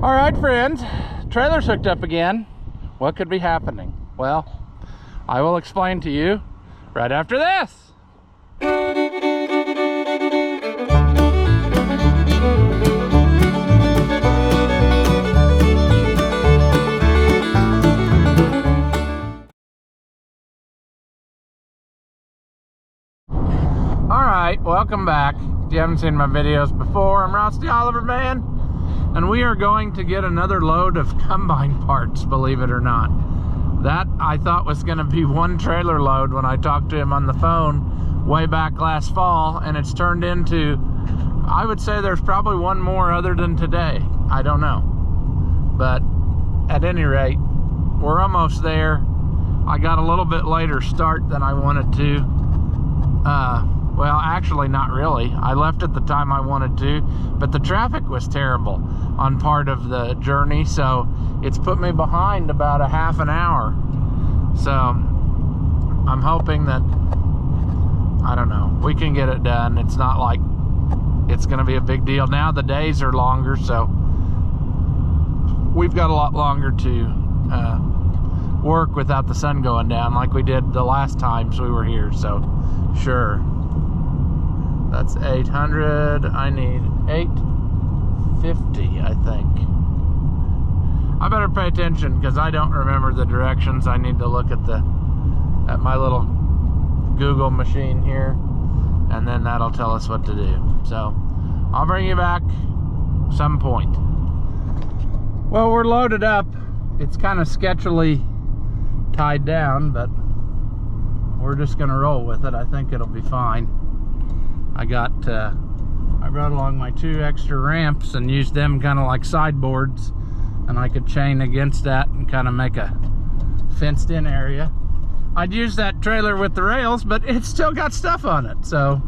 All right, friends, trailer's hooked up again. What could be happening? Well, I will explain to you right after this. All right, welcome back. If you haven't seen my videos before, I'm Brownstown Oliver Man, and we are going to get another load of combine parts, believe it or not. That I thought was going to be one trailer load when I talked to him on the phone way back last fall, and it's turned into, I would say there's probably one more other than today. I don't know. But at any rate, we're almost there. I got a little bit later start than I wanted to. Well, actually not really. I left at the time I wanted to, but the traffic was terrible on part of the journey, so it's put me behind about a half an hour. So I'm hoping that, I don't know, we can get it done. It's not like it's gonna be a big deal. Now the days are longer, so we've got a lot longer to work without the sun going down like we did the last times we were here. So sure, that's 800. I need 850, I think. I better pay attention because I don't remember the directions. I need to look at my little Google machine here, and then that'll tell us what to do. So I'll bring you back some point. Well, we're loaded up. It's kind of sketchily tied down, but we're just gonna roll with it. I think it'll be fine. I brought along my 2 extra ramps and used them kind of like sideboards, and I could chain against that and kind of make a fenced in area. I'd use that trailer with the rails, but it's still got stuff on it. So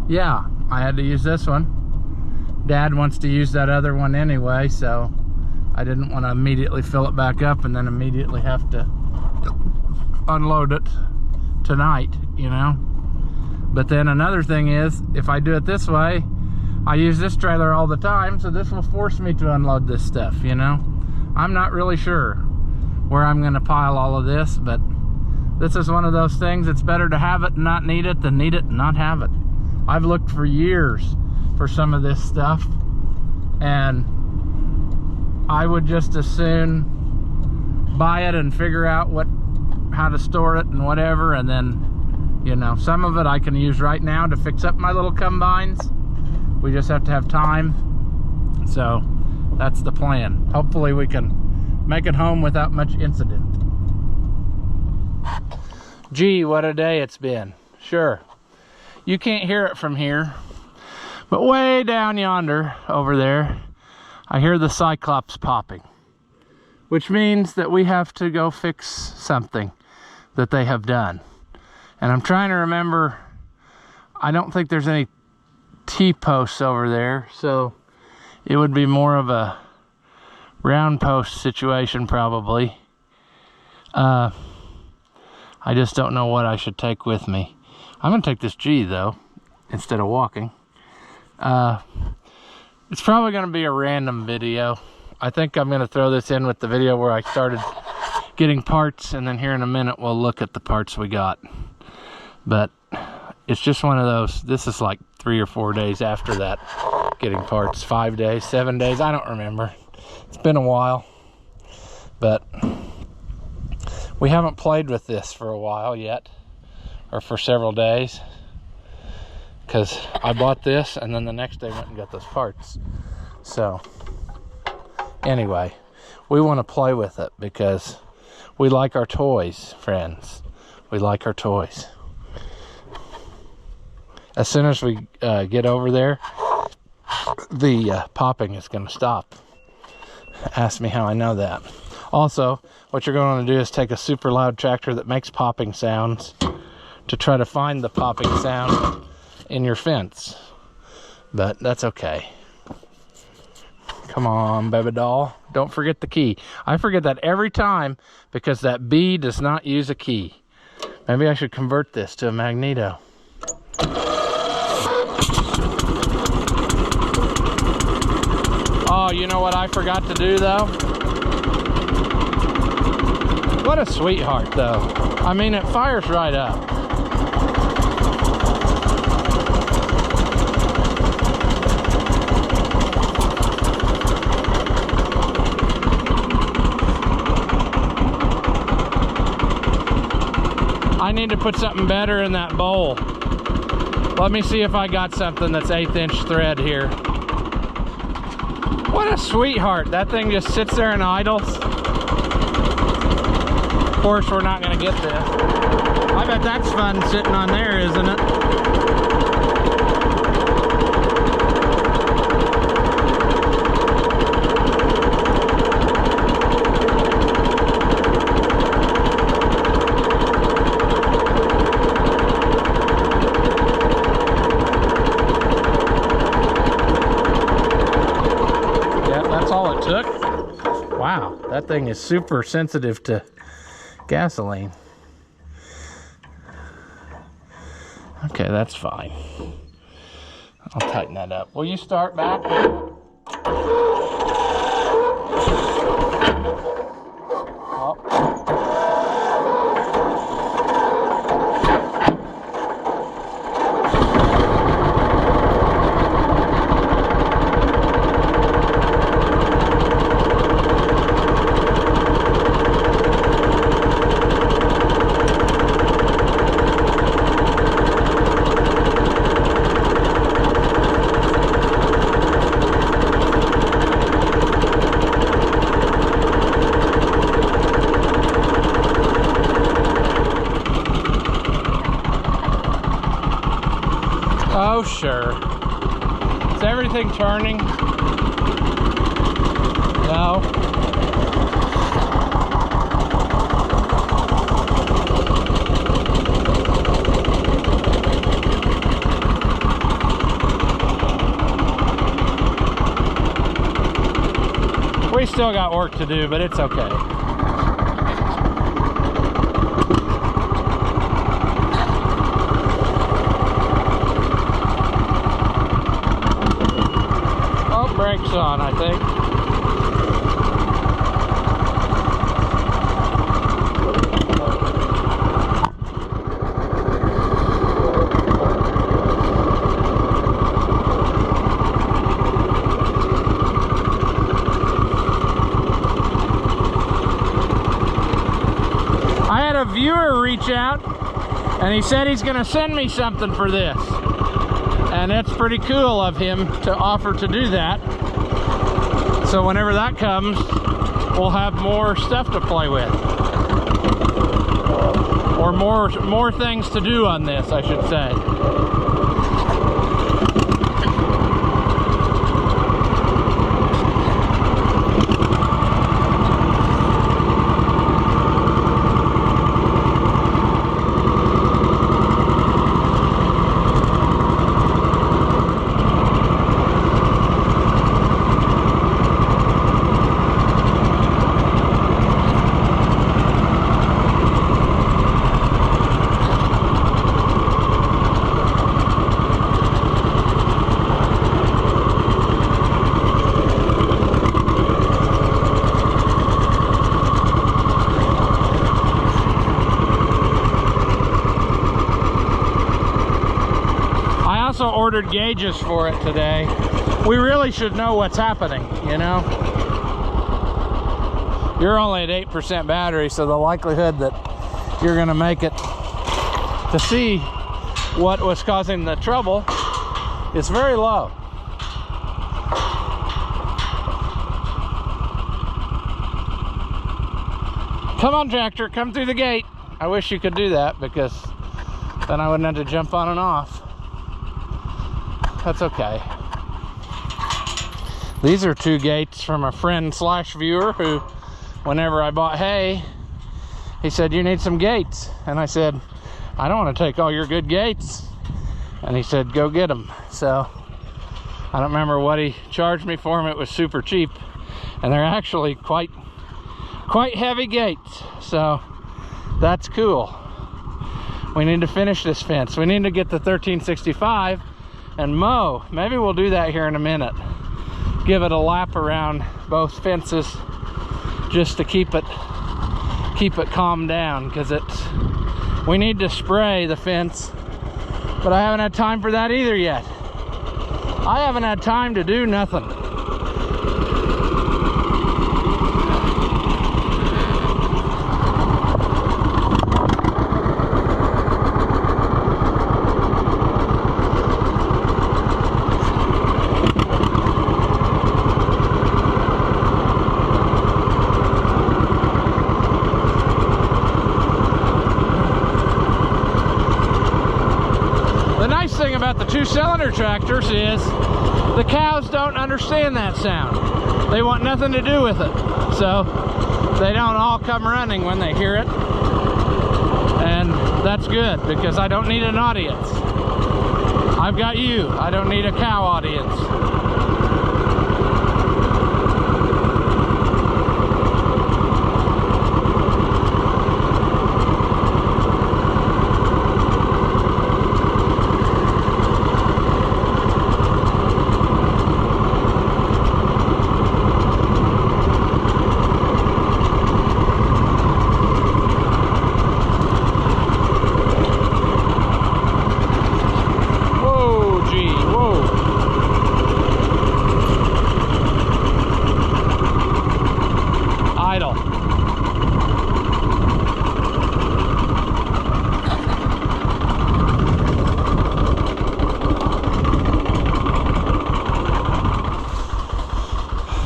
yeah, I had to use this one. Dad wants to use that other one anyway, so I didn't want to immediately fill it back up and then immediately have to unload it tonight, you know. But then another thing is, if I do it this way, I use this trailer all the time, so this will force me to unload this stuff, you know. I'm not really sure where I'm going to pile all of this, but this is one of those things. It's better to have it and not need it than need it and not have it. I've looked for years for some of this stuff, and I would just as soon buy it and figure out how to store it and whatever, and then, you know, some of it I can use right now to fix up my little combines. We just have to have time. So that's the plan. Hopefully we can make it home without much incident. Gee, what a day it's been. Sure, you can't hear it from here, but way down yonder over there, I hear the Cyclops popping, which means that we have to go fix something that they have done. And I'm trying to remember, I don't think there's any T-posts over there, so it would be more of a round post situation probably. I just don't know what I should take with me. I'm gonna take this G though, instead of walking. It's probably gonna be a random video. I think I'm gonna throw this in with the video where I started getting parts, and then here in a minute we'll look at the parts we got. But it's just one of those, this is like 3 or 4 days after that, getting parts. 5 days, 7 days, I don't remember. It's been a while, but we haven't played with this for a while yet, or for several days, because I bought this and then the next day went and got those parts. So anyway, we want to play with it because we like our toys, friends. We like our toys. As soon as we get over there, the popping is going to stop. Ask me how I know that. Also, what you're going to do is take a super loud tractor that makes popping sounds to try to find the popping sound in your fence. But that's okay. Come on, baby doll. Don't forget the key. I forget that every time because that B does not use a key. Maybe I should convert this to a magneto. Oh, you know what I forgot to do though? What a sweetheart though. I mean, it fires right up. I need to put something better in that bowl. Let me see if I got something that's 1/8 inch thread here. What a sweetheart. That thing just sits there and idles. Of course, we're not going to get this. I bet that's fun sitting on there, isn't it? Wow, that thing is super sensitive to gasoline. Okay, that's fine. I'll tighten that up. Will you start back? Oh, sure. Is everything turning? No. We still got work to do, but it's okay. Brakes on, I think. I had a viewer reach out and he said he's going to send me something for this. And it's pretty cool of him to offer to do that. So whenever that comes, we'll have more stuff to play with. Or more things to do on this, I should say. Ordered gauges for it today. We really should know what's happening, you know. You're only at 8% battery, so the likelihood that you're going to make it to see what was causing the trouble is very low. Come on, tractor, come through the gate. I wish you could do that, because then I wouldn't have to jump on and off. That's okay. These are 2 gates from a friend / viewer who, whenever I bought hay, he said, "You need some gates." And I said, "I don't want to take all your good gates." And he said, "Go get them." So I don't remember what he charged me for them. It was super cheap. And they're actually quite heavy gates. So that's cool. We need to finish this fence. We need to get the 1365 and mow. Maybe we'll do that here in a minute. give it a lap around both fences just to keep it calmed down, because we need to spray the fence, but I haven't had time for that either yet. I haven't had time to do nothing. Thing about the 2-cylinder tractors is the cows don't understand that sound. They want nothing to do with it, so they don't all come running when they hear it, and that's good because I don't need an audience. I've got you. I don't need a cow audience.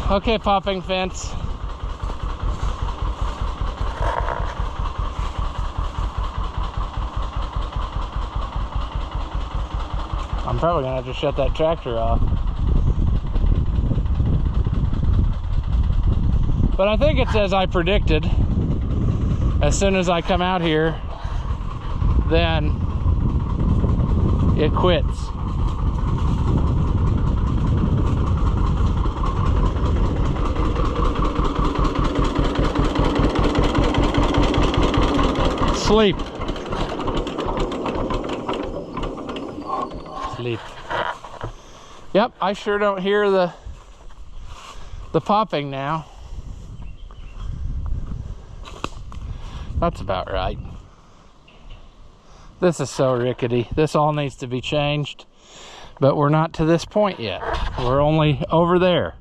Okay, popping fence. I'm probably gonna have to shut that tractor off. But I think it's as I predicted. As soon as I come out here, then it quits. Sleep. Sleep. Yep, I sure don't hear the popping now. That's about right. This is so rickety. This all needs to be changed, but we're not to this point yet. We're only over there.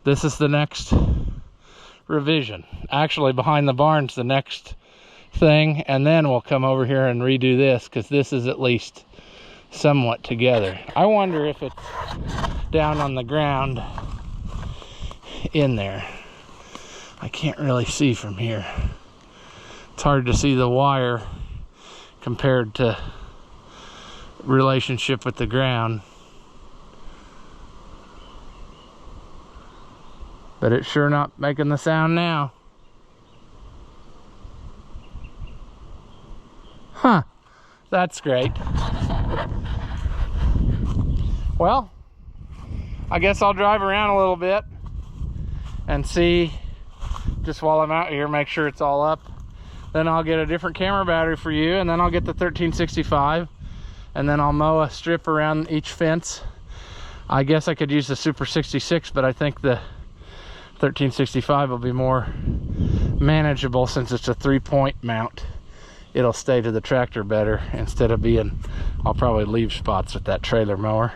This is the next revision. Actually, behind the barn's the next thing, and then we'll come over here and redo this, because this is at least somewhat together. I wonder if it's down on the ground in there. I can't really see from here. It's hard to see the wire compared to relationship with the ground, but it's sure not making the sound now. Huh, that's great. Well, I guess I'll drive around a little bit and see, just while I'm out here, make sure it's all up. Then I'll get a different camera battery for you, and then I'll get the 1365, and then I'll mow a strip around each fence. I guess I could use the Super 66, but I think the 1365 will be more manageable since it's a 3-point mount. It'll stay to the tractor better instead of being, I'll probably leave spots with that trailer mower,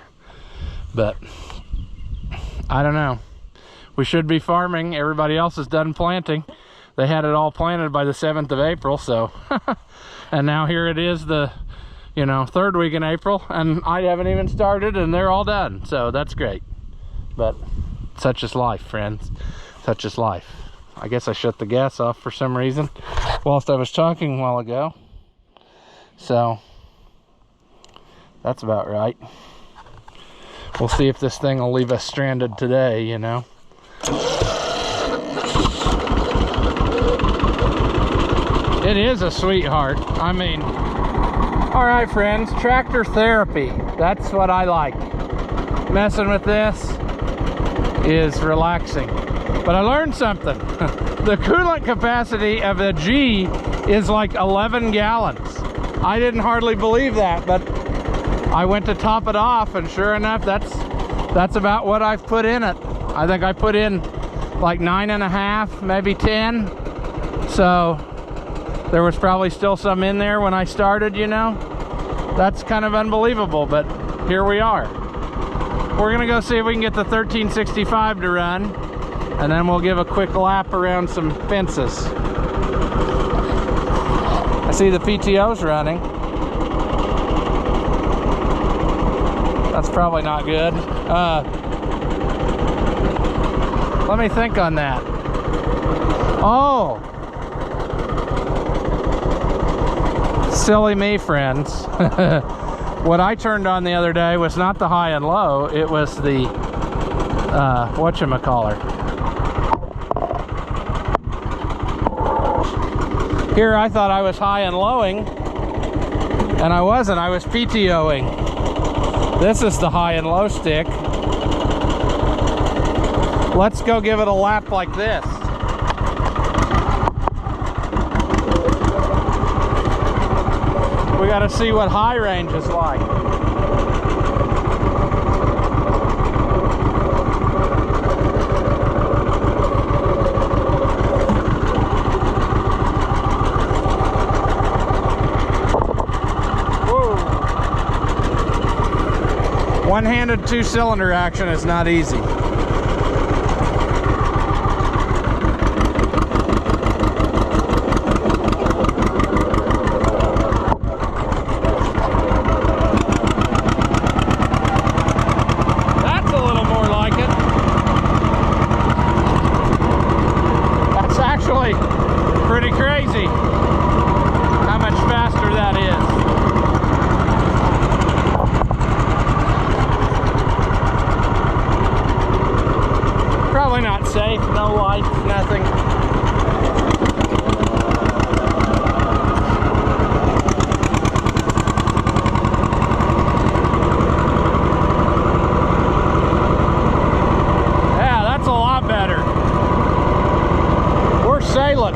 but I don't know. We should be farming. Everybody else is done planting. They had it all planted by the 7th of April, so and now here it is, the 3rd week in April, and I haven't even started and they're all done, so that's great. But such is life, friends. Such is life. I guess I shut the gas off for some reason whilst I was talking a while ago, so that's about right. We'll see if this thing will leave us stranded today, It is a sweetheart. I mean, all right, friends, tractor therapy. That's what I like. Messing with this is relaxing. But I learned something. The coolant capacity of the G is like 11 gallons. I didn't hardly believe that, but I went to top it off, and sure enough, that's about what I've put in it. I think I put in like 9.5, maybe 10. So there was probably still some in there when I started, you know. That's kind of unbelievable, but here we are. We're gonna go see if we can get the 1365 to run, and then we'll give a quick lap around some fences. I see the PTO's running. That's probably not good. Let me think on that. Oh, silly me, friends. What I turned on the other day was not the high and low, it was the whatchamacallit. Here I thought I was high and lowing, and I wasn't. I was PTOing. This is the high and low stick. Let's go give it a lap like this. We got to see what high range is like. One-handed two-cylinder action is not easy. That's a little more like it. That's actually pretty crazy how much faster that is. Probably not safe, no lights, nothing. Yeah, that's a lot better. We're sailing.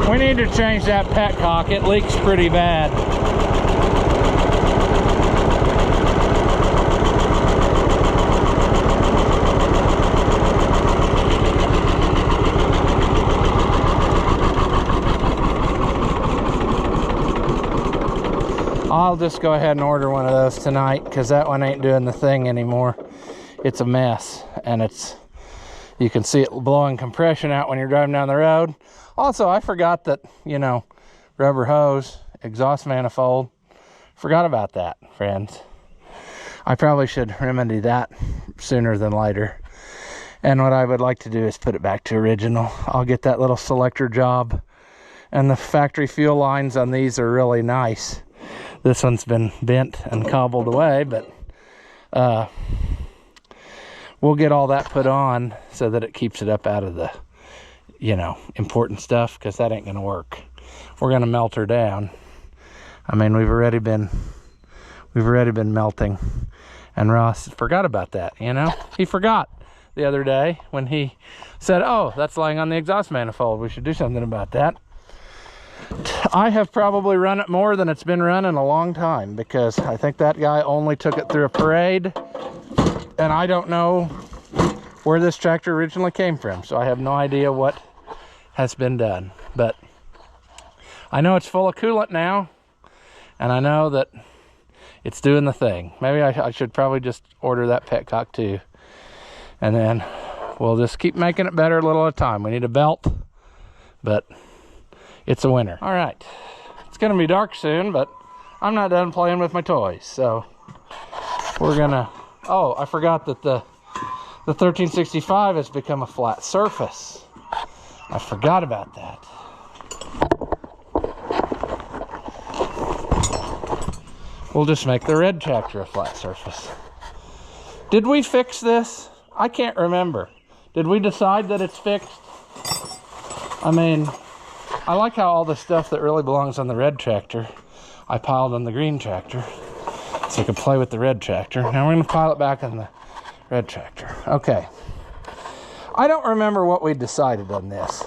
We need to change that petcock. It leaks pretty bad. I'll just go ahead and order one of those tonight, because that one ain't doing the thing anymore. It's a mess, and you can see it blowing compression out when you're driving down the road. Also, I forgot that, you know, rubber hose, exhaust manifold. Forgot about that, friends. I probably should remedy that sooner than later. And what I would like to do is put it back to original. I'll get that little selector job. And the factory fuel lines on these are really nice. This one's been bent and cobbled away, but we'll get all that put on so that it keeps it up out of the, you know, important stuff, because that ain't gonna work. We're gonna melt her down. I mean, we've already been melting, and Ross forgot about that, you know? He forgot the other day when he said, oh, that's lying on the exhaust manifold. We should do something about that. I have probably run it more than it's been run in a long time, because I think that guy only took it through a parade, and I don't know where this tractor originally came from, so I have no idea what has been done. But I know it's full of coolant now, and I know that it's doing the thing. Maybe I should probably just order that petcock too, and then we'll just keep making it better a little at a time. We need a belt, but it's a winner. All right, it's gonna be dark soon, but I'm not done playing with my toys, so we're gonna, oh, I forgot that the 1365 has become a flat surface. I forgot about that. We'll just make the red tractor a flat surface. Did we fix this? I can't remember. Did we decide that it's fixed? I mean, I like how all the stuff that really belongs on the red tractor, I piled on the green tractor, so I could play with the red tractor. Now we're gonna pile it back on the red tractor. Okay. I don't remember what we decided on this.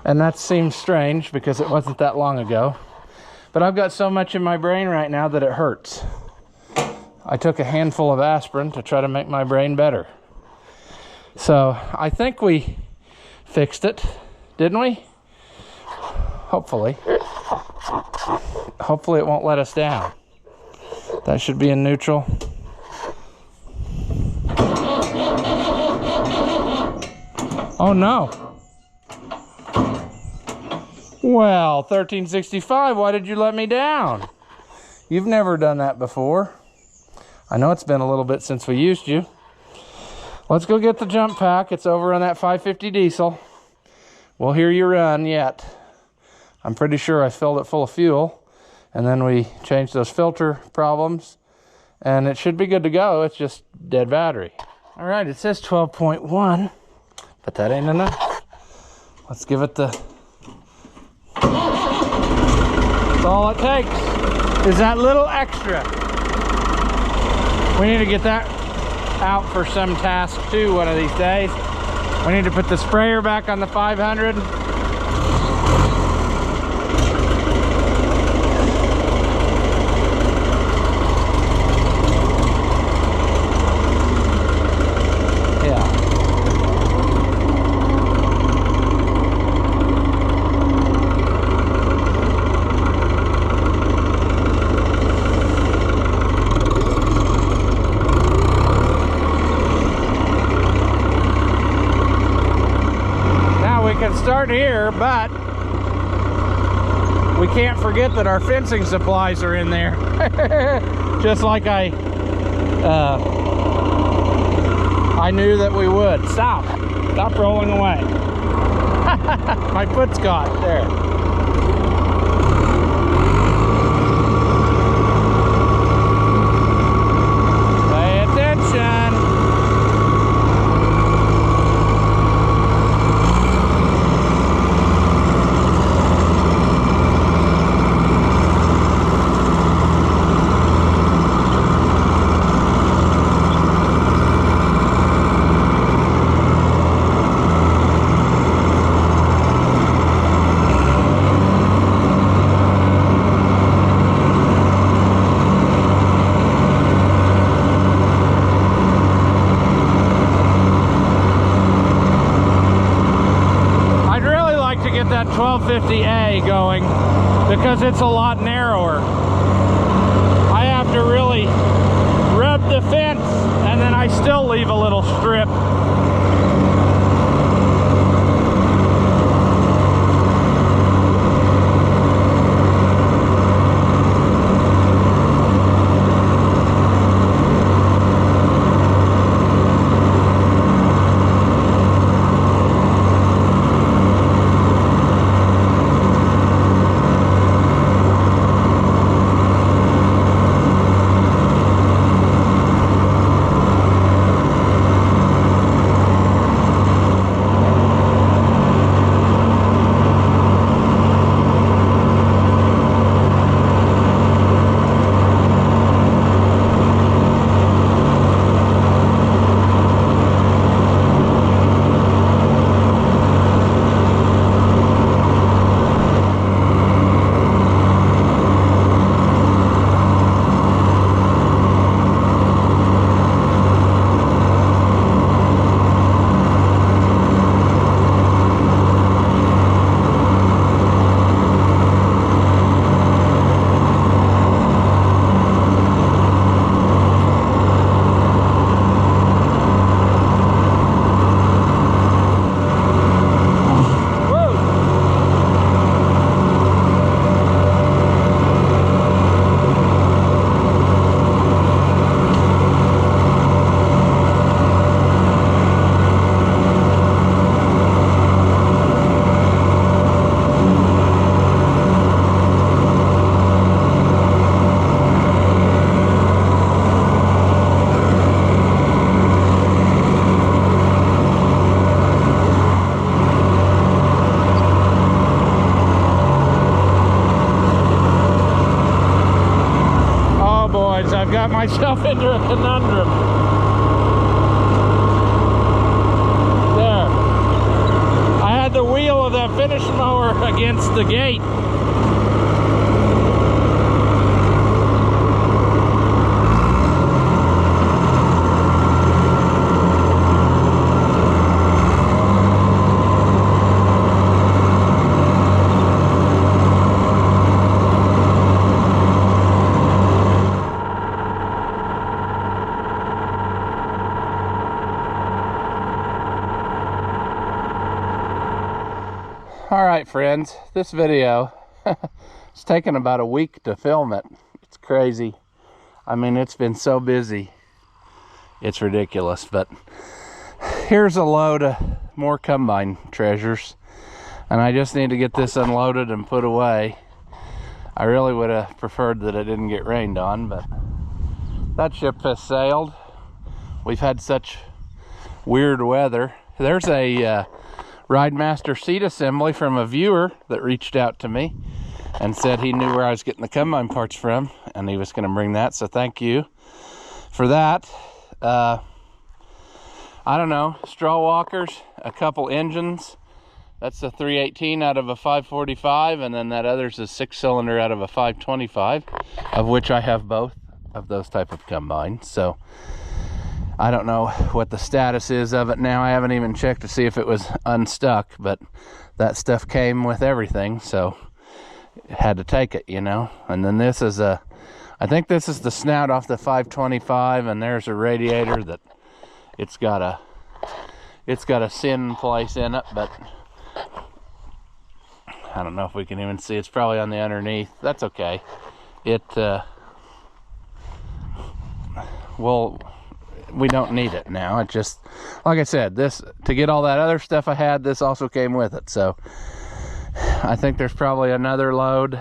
And that seems strange because it wasn't that long ago. But I've got so much in my brain right now that it hurts. I took a handful of aspirin to try to make my brain better. So I think we fixed it, didn't we? Hopefully. Hopefully it won't let us down. That should be in neutral. Oh no. Well, 1365, why did you let me down? You've never done that before. I know it's been a little bit since we used you. Let's go get the jump pack. It's over on that 550 diesel. We'll hear you run yet. I'm pretty sure I filled it full of fuel, and then we changed those filter problems, and it should be good to go. It's just dead battery. All right, it says 12.1, but that ain't enough. Let's give it the... That's all it takes is that little extra. We need to get that out for some task too one of these days. We need to put the sprayer back on the 500. Start here, but we can't forget that our fencing supplies are in there. Just like I knew that we would. Stop rolling away. My foot's caught there. Pay attention. That 1250A going because it's a lot narrower. I have to really rub the fence, and then I still leave a little strip. got myself into a conundrum. There. I had the wheel of that finish mower against the gate. All right, friends, this video, it's taken about a week to film it. It's crazy. I mean, it's been so busy. It's ridiculous, but here's a load of more combine treasures, and I just need to get this unloaded and put away. I really would have preferred that it didn't get rained on, but that ship has sailed. We've had such weird weather. There's a Ridemaster seat assembly from a viewer that reached out to me and said he knew where I was getting the combine parts from, and he was going to bring that, so thank you for that. I don't know, straw walkers, a couple engines. That's a 318 out of a 545, and then that other's a 6-cylinder out of a 525, of which I have both of those type of combines. So I don't know what the status is of it now. I haven't even checked to see if it was unstuck, but that stuff came with everything, so had to take it, you know. And then this is I think this is the snout off the 525, and there's a radiator that it's got a sin place in it, but I don't know if we can even see. It's probably on the underneath. That's okay. We don't need it now. It just, like I said, this, to get all that other stuff I had, this also came with it. So I think there's probably another load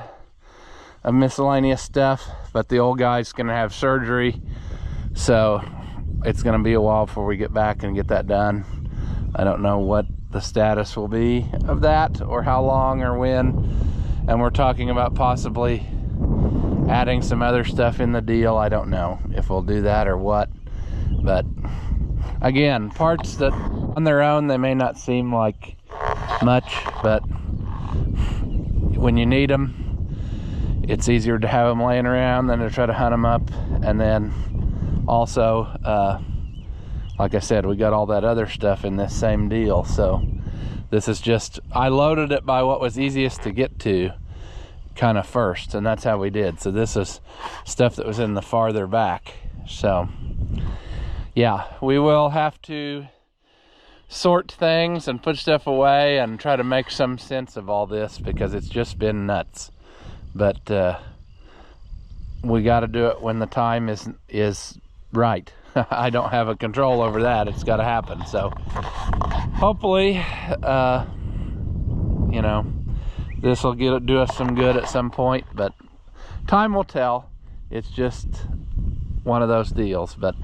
of miscellaneous stuff, but the old guy's gonna have surgery, so it's gonna be a while before we get back and get that done. I don't know what the status will be of that, or how long or when, and we're talking about possibly adding some other stuff in the deal. I don't know if we'll do that or what. But again, parts that on their own they may not seem like much, but when you need them, it's easier to have them laying around than to try to hunt them up. And then also, like I said, we got all that other stuff in this same deal. So this is just, I loaded it by what was easiest to get to kind of first, and that's how we did. So this is stuff that was in the farther back. So yeah, we will have to sort things and put stuff away and try to make some sense of all this, because it's just been nuts. But we got to do it when the time is right. I don't have a control over that. It's got to happen. So hopefully, you know, this will do us some good at some point, but time will tell. It's just one of those deals, but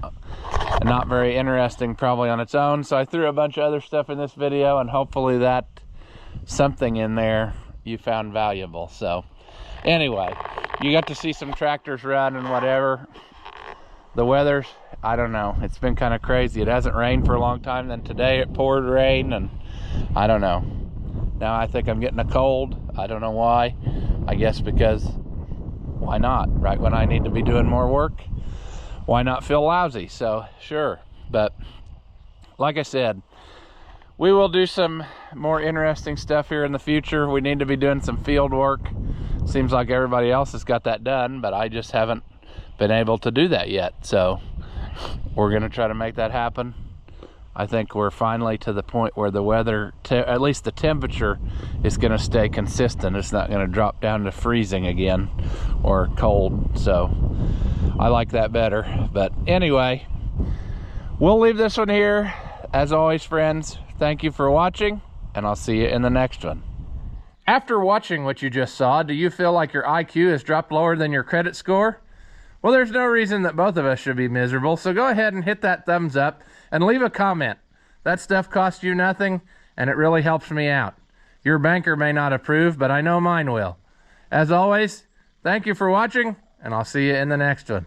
not very interesting probably on its own. So I threw a bunch of other stuff in this video, and hopefully that something in there you found valuable. So anyway, you got to see some tractors run and whatever. The weather's, I don't know, it's been kind of crazy. It hasn't rained for a long time, then today it poured rain, and I don't know. Now I think I'm getting a cold. I don't know why. I guess because why not? Right when I need to be doing more work, why not feel lousy? So sure. But like I said, we will do some more interesting stuff here in the future. We need to be doing some field work. Seems like everybody else has got that done, but I just haven't been able to do that yet. So we're gonna try to make that happen. I think we're finally to the point where the weather, at least the temperature, is gonna stay consistent. It's not gonna drop down to freezing again or cold. So I like that better. But anyway, we'll leave this one here. As always, friends, thank you for watching, and I'll see you in the next one. After watching what you just saw, do you feel like your IQ has dropped lower than your credit score? Well, there's no reason that both of us should be miserable, so go ahead and hit that thumbs up and leave a comment. That stuff costs you nothing, and it really helps me out. Your banker may not approve, but I know mine will. As always, thank you for watching, and I'll see you in the next one.